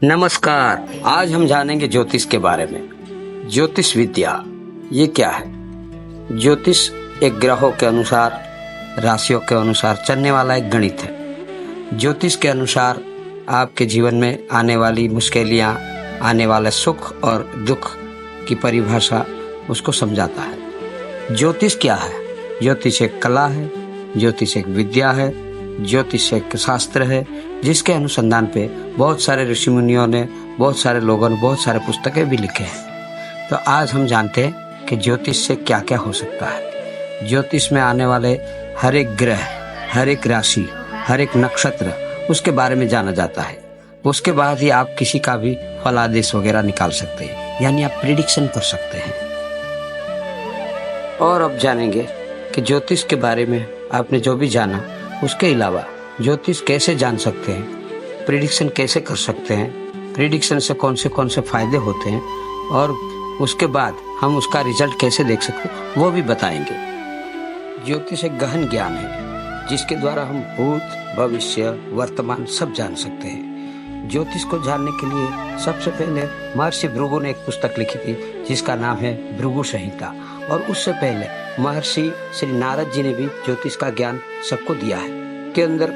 नमस्कार। आज हम जानेंगे ज्योतिष के बारे में। ज्योतिष विद्या ये क्या है? ज्योतिष एक ग्रहों के अनुसार, राशियों के अनुसार चलने वाला एक गणित है। ज्योतिष के अनुसार आपके जीवन में आने वाली मुश्किलियाँ, आने वाले सुख और दुख की परिभाषा उसको समझाता है। ज्योतिष क्या है? ज्योतिष एक कला है, ज्योतिष एक विद्या है, ज्योतिष एक शास्त्र है जिसके अनुसंधान पे बहुत सारे ऋषि मुनियों ने, बहुत सारे लोगों ने बहुत सारे पुस्तकें भी लिखे हैं। तो आज हम जानते हैं कि ज्योतिष से क्या क्या हो सकता है। ज्योतिष में आने वाले हर एक ग्रह, हर एक राशि, हर एक नक्षत्र उसके बारे में जाना जाता है। उसके बाद ही आप किसी का भी फलादेश वगैरह निकाल सकते हैं, यानी आप प्रिडिक्शन कर सकते हैं। और अब जानेंगे कि ज्योतिष के बारे में आपने जो भी जाना, उसके अलावा ज्योतिष कैसे जान सकते हैं, प्रिडिक्शन कैसे कर सकते हैं, प्रिडिक्शन से कौन से फायदे होते हैं और उसके बाद हम उसका रिजल्ट कैसे देख सकते हैं, वो भी बताएंगे। ज्योतिष एक गहन ज्ञान है जिसके द्वारा हम भूत, भविष्य, वर्तमान सब जान सकते हैं। ज्योतिष को जानने के लिए सबसे पहले महर्षि भृगु ने एक पुस्तक लिखी थी जिसका नाम है भृगु संहिता, और उससे पहले महर्षि श्री नारद जी ने भी ज्योतिष का ज्ञान सबको दिया है। के अंदर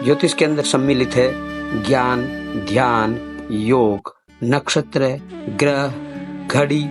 ज्योतिष के अंदर सम्मिलित है ज्ञान, ध्यान, योग, नक्षत्र, ग्रह, घड़ी,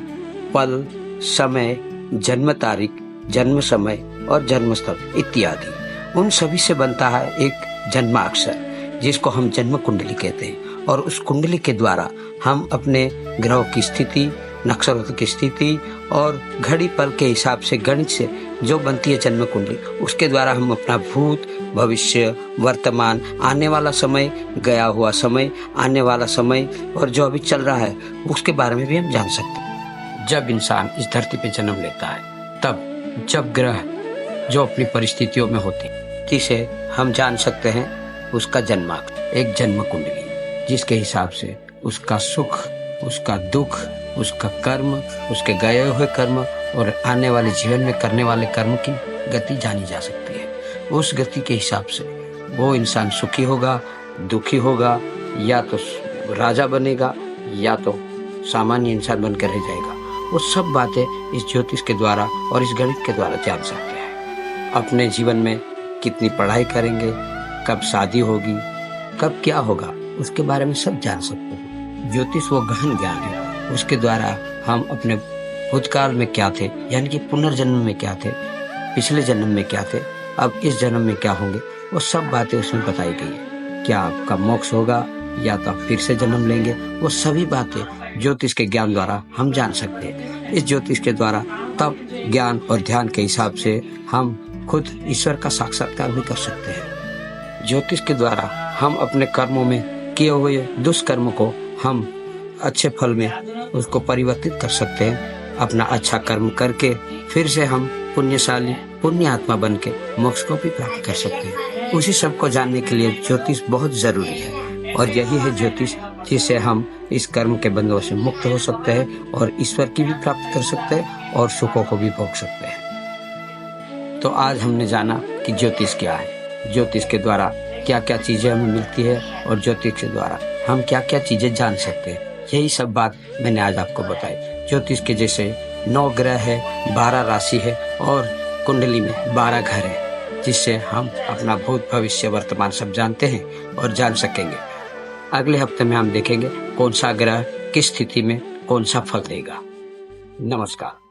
पल, समय, जन्म तारीख, जन्म समय और जन्म स्थल इत्यादि। उन सभी से बनता है एक जन्माक्षर जिसको हम जन्म कुंडली कहते हैं, और उस कुंडली के द्वारा हम अपने ग्रहों की स्थिति, नक्षत्रों की स्थिति और घड़ी पल के हिसाब से गणित से जो बनती है जन्म कुंडली, उसके द्वारा हम अपना भूत, भविष्य, वर्तमान, आने वाला समय, गया हुआ समय, आने वाला समय और जो अभी चल रहा है उसके बारे में भी हम जान सकते हैं। जब इंसान इस धरती पे जन्म लेता है, तब जब ग्रह जो अपनी परिस्थितियों में होती है, जिसे हम जान सकते हैं उसका जन्माक्षर, एक जन्म कुंडली, जिसके हिसाब से उसका सुख, उसका दुख, उसका कर्म, उसके गए हुए कर्म और आने वाले जीवन में करने वाले कर्म की गति जानी जा सकती है। उस गति के हिसाब से वो इंसान सुखी होगा, दुखी होगा, या तो राजा बनेगा या तो सामान्य इंसान बनकर रह जाएगा। वो सब बातें इस ज्योतिष के द्वारा और इस गणित के द्वारा जान सकते हैं। अपने जीवन में कितनी पढ़ाई करेंगे, कब शादी होगी, कब क्या होगा, उसके बारे में सब जान सकते हैं। ज्योतिष वो गहन ज्ञान है, उसके द्वारा हम अपने भूतकाल में क्या थे, यानी कि पुनर्जन्म में क्या थे, पिछले जन्म में क्या थे, अब इस जन्म में क्या होंगे, वो सब बातें उसमें बताई गई है। क्या आपका मोक्ष होगा या तो आप फिर से जन्म लेंगे, वो सभी बातें ज्योतिष के ज्ञान द्वारा हम जान सकते हैं। इस ज्योतिष के द्वारा तब ज्ञान और ध्यान के हिसाब से हम खुद ईश्वर का साक्षात्कार भी कर सकते हैं। ज्योतिष के द्वारा हम अपने कर्मों में किए हुए दुष्कर्म को हम अच्छे फल में उसको परिवर्तित कर सकते हैं। अपना अच्छा कर्म करके फिर से हम पुण्यशाली, पुण्य आत्मा बन के मोक्ष को भी प्राप्त कर सकते हैं। उसी सब को जानने के लिए ज्योतिष बहुत जरूरी है, और यही है ज्योतिष जिससे हम इस कर्म के बंधनों से मुक्त हो सकते हैं और ईश्वर की भी प्राप्त कर सकते हैं और सुखों को भी भोग सकते हैं। तो आज हमने जाना कि ज्योतिष क्या है, ज्योतिष के द्वारा क्या क्या चीजें हमें मिलती है और ज्योतिष के द्वारा हम क्या क्या चीजें जान सकते हैं। यही सब बात मैंने आज आपको बताई। ज्योतिष के जैसे 9 ग्रह है, 12 राशि है और कुंडली में 12 घर है, जिससे हम अपना भूत, भविष्य, वर्तमान सब जानते हैं और जान सकेंगे। अगले हफ्ते में हम देखेंगे कौन सा ग्रह किस स्थिति में कौन सा फल देगा। नमस्कार।